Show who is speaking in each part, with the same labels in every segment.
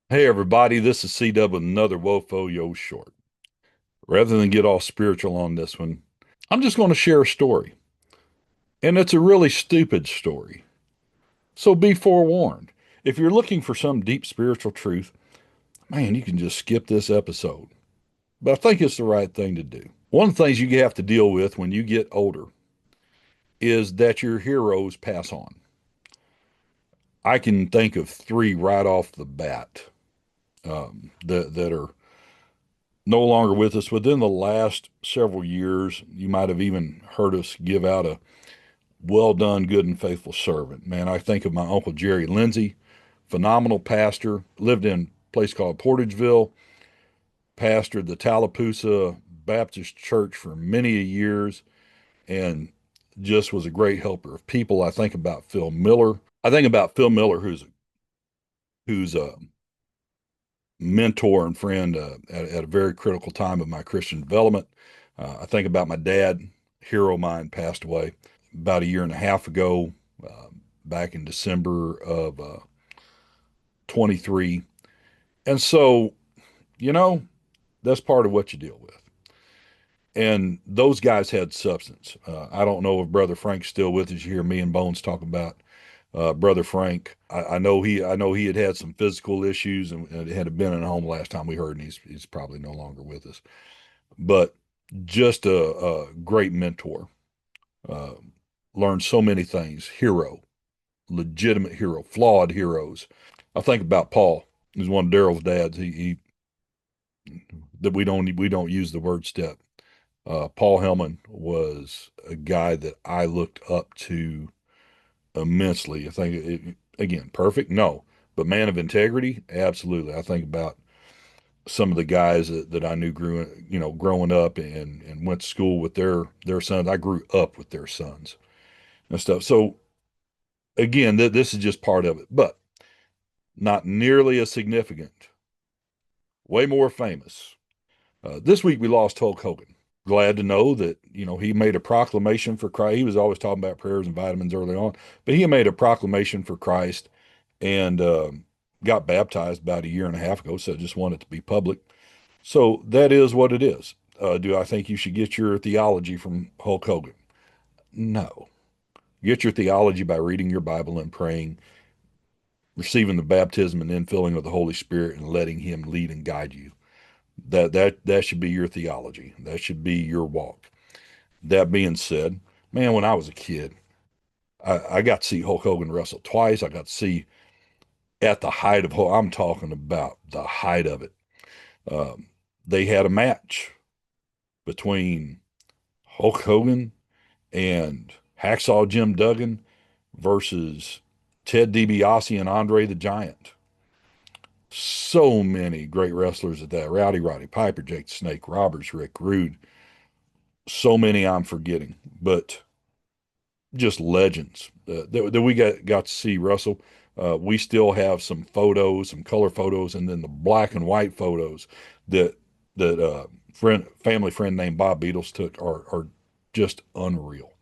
Speaker 1: Hey everybody, this is C-Dub with another Wofoyo short. Rather than get all spiritual on this one, I'm just going to share a story. And it's a really stupid story. So be forewarned. If you're looking for some deep spiritual truth, man, you can just skip this episode. But I think it's the right thing to do. One of the things you have to deal with when you get older is that your heroes pass on. I can think of three right off the bat that are no longer with us. Within the last several years, you might have even heard us give out a well done, good and faithful servant. Man, I think of my Uncle Jerry Lindsay, phenomenal pastor, lived in a place called Portageville, pastored the Tallapoosa Baptist Church for many years, and just was a great helper of people. I think about Phil Miller. I think about Phil Miller, who's a mentor and friend at a very critical time of my Christian development. I think about my dad, hero of mine, passed away about a year and a half ago, uh, back in December of 23. And so, you know, that's part of what you deal with. And those guys had substance. I don't know if Brother Frank's still with us. You hear me and Bones talk about Brother Frank. I know he had some physical issues and had been in a home last time we heard, and he's probably no longer with us. But just a great mentor. Uh, Learned so many things. Hero, legitimate hero, flawed heroes. I think about Paul. He's one of Daryl's dads. He that we don't use the word step. Paul Hellman was a guy that I looked up to immensely. I think again, perfect? No. But man of integrity? Absolutely. I think about some of the guys that I knew growing up and went to school with their sons. I grew up with their sons and stuff. So again, this is just part of it, but not nearly as significant, way more famous. This week we lost Hulk Hogan. Glad to know that, he made a proclamation for Christ. He was always talking about prayers and vitamins early on, but he made a proclamation for Christ and got baptized about a year and a half ago. So I just wanted to be public. So that is what it is. Do I think you should get your theology from Hulk Hogan? No. Get your theology by reading your Bible and praying, receiving the baptism and infilling of the Holy Spirit and letting him lead and guide you. That should be your theology. That should be your walk. That being said, man, when I was a kid, I got to see Hulk Hogan wrestle twice. I got to see at the height of Hulk. I'm talking about the height of it. Um, they had a match between Hulk Hogan and Hacksaw Jim Duggan versus Ted DiBiase and Andre the Giant. So many great wrestlers at that. Roddy Piper, Jake the Snake Roberts, Rick Rude. So many I'm forgetting, but just legends that we got to see Russell. We still have some photos, some color photos, and then the black and white photos that family friend named Bob Beatles took are just unreal.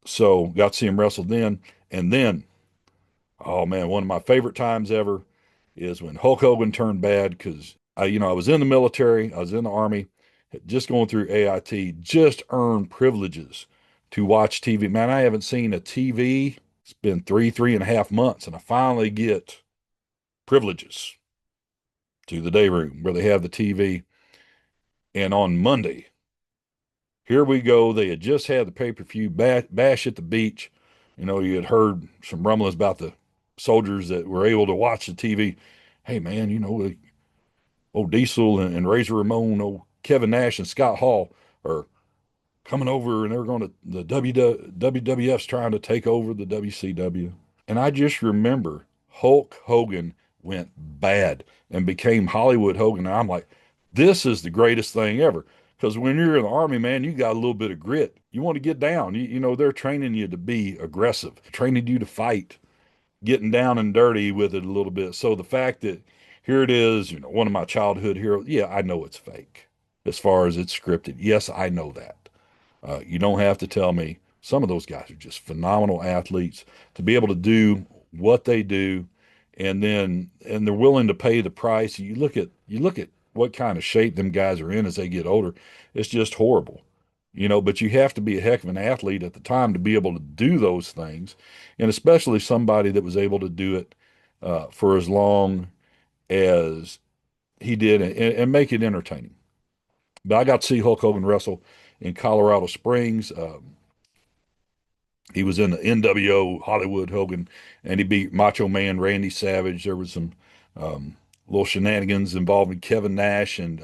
Speaker 1: So got to see him wrestle then, and then oh man, one of my favorite times ever is when Hulk Hogan turned bad because I was in the military, I was in the army, just going through AIT, just earned privileges to watch TV. Man, I haven't seen a TV. It's been three and a half months, and I finally get privileges to the day room where they have the TV. And on Monday, here we go. They had just had the pay-per-view bash at the beach. You had heard some rumblings about the soldiers that were able to watch the TV. Hey, man, old Diesel and Razor Ramon, old Kevin Nash and Scott Hall are coming over and they're going to, the WWF's trying to take over the WCW. And I just remember Hulk Hogan went bad and became Hollywood Hogan. And I'm like, this is the greatest thing ever. Because when you're in the army, man, you got a little bit of grit. You want to get down. They're training you to be aggressive, training you to fight, getting down and dirty with it a little bit. So the fact that here it is, one of my childhood heroes, yeah, I know it's fake as far as it's scripted. Yes, I know that. You don't have to tell me. Some of those guys are just phenomenal athletes to be able to do what they do and they're willing to pay the price. You look at what kind of shape them guys are in as they get older. It's just horrible. But you have to be a heck of an athlete at the time to be able to do those things, and especially somebody that was able to do it for as long as he did and make it entertaining. But I got to see Hulk Hogan wrestle in Colorado Springs. He was in the NWO Hollywood Hogan, and he beat Macho Man Randy Savage. There was some um, little shenanigans involving Kevin Nash and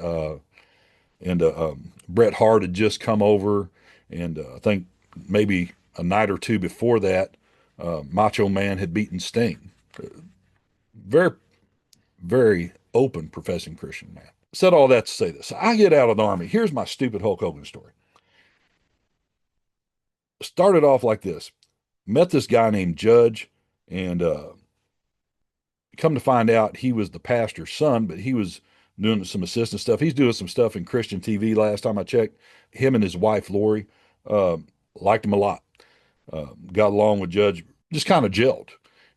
Speaker 1: Bret Hart had just come over, and I think maybe a night or two before that, Macho Man had beaten Sting. Very, very open professing Christian man. Said all that to say this. I get out of the army. Here's my stupid Hulk Hogan story. Started off like this. Met this guy named Judge, and come to find out he was the pastor's son, but he was doing some assistant stuff. He's doing some stuff in Christian TV last time I checked. Him and his wife, Lori, uh, liked him a lot. Got along with Judge, just kind of gelled,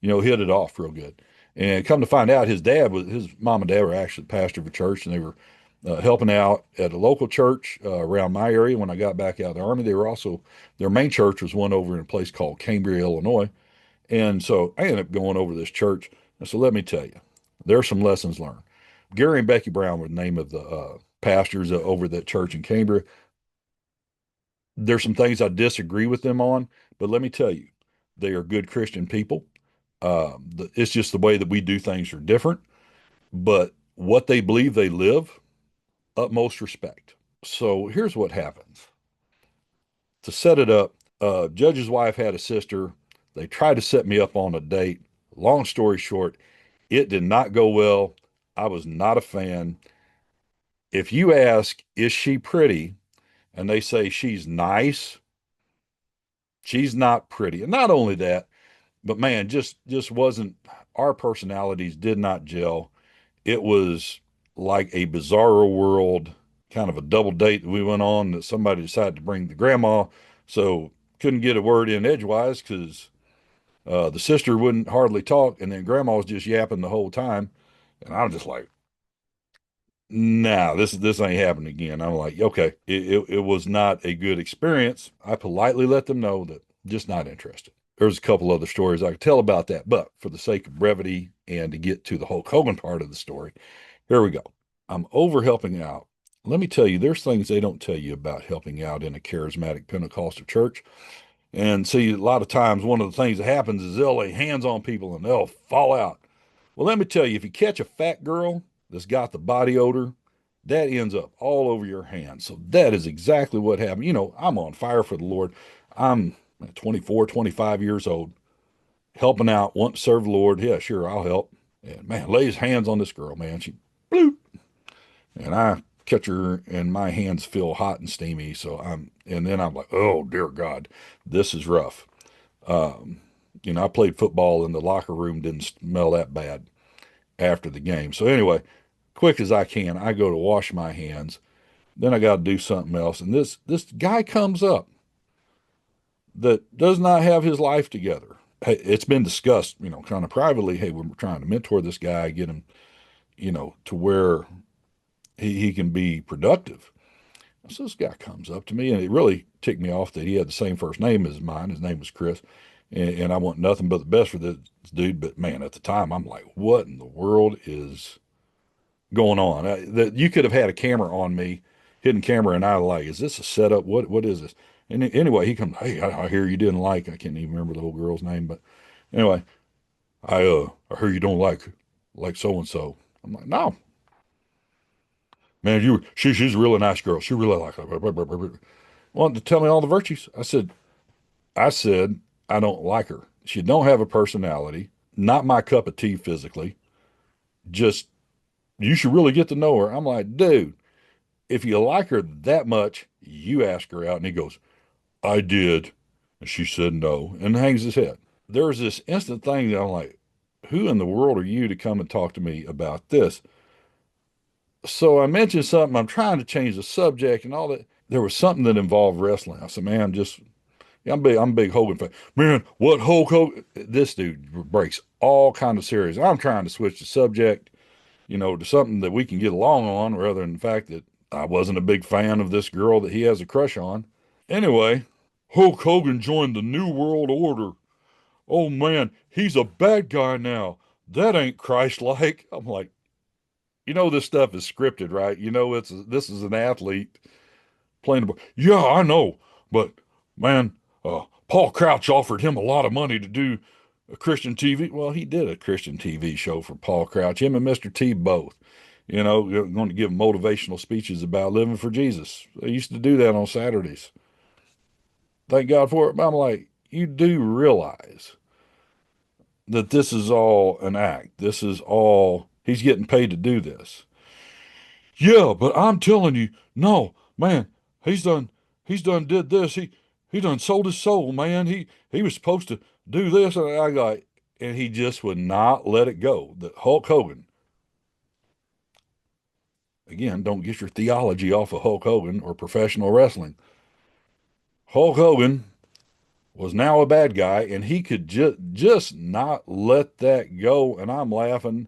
Speaker 1: hit it off real good. And come to find out, his mom and dad were actually the pastor of a church, and they were helping out at a local church around my area when I got back out of the army. They were also, their main church was one over in a place called Cambria, Illinois. And so I ended up going over to this church. And so let me tell you, there are some lessons learned. Gary and Becky Brown were the name of the pastors over that church in Cambria. There's some things I disagree with them on, but let me tell you, they are good Christian people. It's just the way that we do things are different, but what they believe they live, utmost respect. So here's what happens. To set it up, Judge's wife had a sister. They tried to set me up on a date. Long story short, it did not go well. I was not a fan. If you ask, is she pretty? And they say she's nice, she's not pretty. And not only that, but man, just wasn't, our personalities did not gel. It was like a bizarro world, kind of a double date that we went on that somebody decided to bring the grandma. So couldn't get a word in edgewise because the sister wouldn't hardly talk, and then grandma was just yapping the whole time. And I was just like, nah, this ain't happening again. I'm like, okay, it was not a good experience. I politely let them know that just not interested. There's a couple other stories I could tell about that, but for the sake of brevity and to get to the Hulk Hogan part of the story, here we go. I'm over helping out. Let me tell you, there's things they don't tell you about helping out in a charismatic Pentecostal church. And see, a lot of times one of the things that happens is they'll lay hands on people and they'll fall out. Well, let me tell you, if you catch a fat girl that's got the body odor, that ends up all over your hands. So that is exactly what happened. I'm on fire for the Lord. I'm 24, 25 years old, helping out, want to serve the Lord. Yeah, sure, I'll help. And man, lays hands on this girl, man. She bloop, and I catch her, and my hands feel hot and steamy. And then I'm like, oh dear God, this is rough. Um, I played football, and the locker room didn't smell that bad after the game. So anyway, quick as I can, I go to wash my hands. Then I got to do something else, and this guy comes up that does not have his life together. Hey, it's been discussed, kind of privately. Hey, we're trying to mentor this guy, get him, to where he can be productive. So this guy comes up to me, and it really ticked me off that he had the same first name as mine. His name was Chris, and I want nothing but the best for this dude. But man, at the time, I'm like, what in the world is going on? That you could have had a camera on me, hidden camera, and I like, is this a setup? What is this? And anyway, he comes, hey, I hear you didn't like. I can't even remember the old girl's name, but anyway, I heard you don't like so and so. I'm like, no, man, she's a really nice girl. She really like her. Wanted to tell me all the virtues. I said I don't like her. She don't have a personality. Not my cup of tea physically. Just you should really get to know her. I'm like, dude, if you like her that much, you ask her out. And he goes, I did. And she said no, and hangs his head. There was this instant thing that I'm like, who in the world are you to come and talk to me about this? So I mentioned something. I'm trying to change the subject and all that. There was something that involved wrestling. I said, man, I'm a big Hogan fan. Man, what Hulk Hogan? This dude breaks all kind of serious. I'm trying to switch the subject, to something that we can get along on rather than the fact that I wasn't a big fan of this girl that he has a crush on. Anyway, Hulk Hogan joined the New World Order. Oh man, he's a bad guy now. That ain't Christ-like. I'm like, this stuff is scripted, right? This is an athlete playing the. Yeah, I know, but man, Paul Crouch offered him a lot of money to do a Christian TV. Well, he did a Christian TV show for Paul Crouch. Him and Mr. T both. Going to give motivational speeches about living for Jesus. They used to do that on Saturdays. Thank God for it. But I'm like, you do realize that this is all an act. This is all, he's getting paid to do this. Yeah, but I'm telling you, no, man, he's done, he's done did this. He done sold his soul, man. He was supposed to do this. And I got, and he just would not let it go. The Hulk Hogan, again, don't get your theology off of Hulk Hogan or professional wrestling. Hulk Hogan was now a bad guy, and he could just not let that go. And I'm laughing.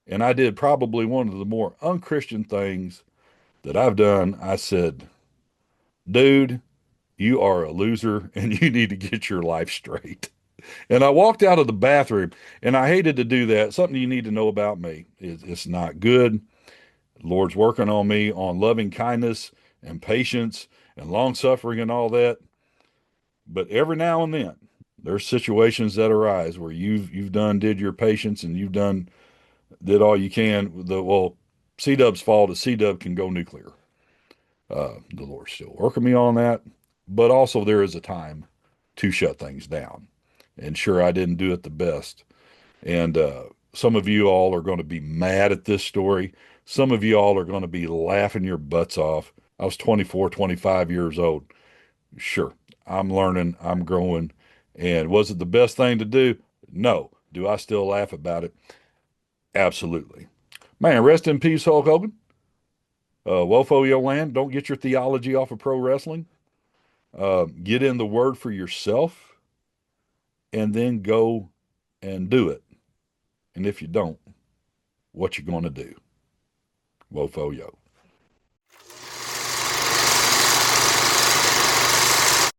Speaker 1: And I did probably one of the more unchristian things that I've done. I said, dude, you are a loser and you need to get your life straight. And I walked out of the bathroom and I hated to do that. Something you need to know about me is it's not good. The Lord's working on me on loving kindness and patience and long suffering and all that. But every now and then there's situations that arise where you've did your patience and did all you can. C-Dub's fault is C-Dub can go nuclear. The Lord's still working me on that. But also there is a time to shut things down. And sure, I didn't do it the best. And some of you all are going to be mad at this story. Some of you all are going to be laughing your butts off. I was 24, 25 years old. Sure, I'm learning, I'm growing. And was it the best thing to do? No. Do I still laugh about it? Absolutely. Man, rest in peace, Hulk Hogan. Wofoyo land. Don't get your theology off of pro wrestling. Get in the word for yourself and then go and do it. And if you don't, what you going to do? Wofoyo.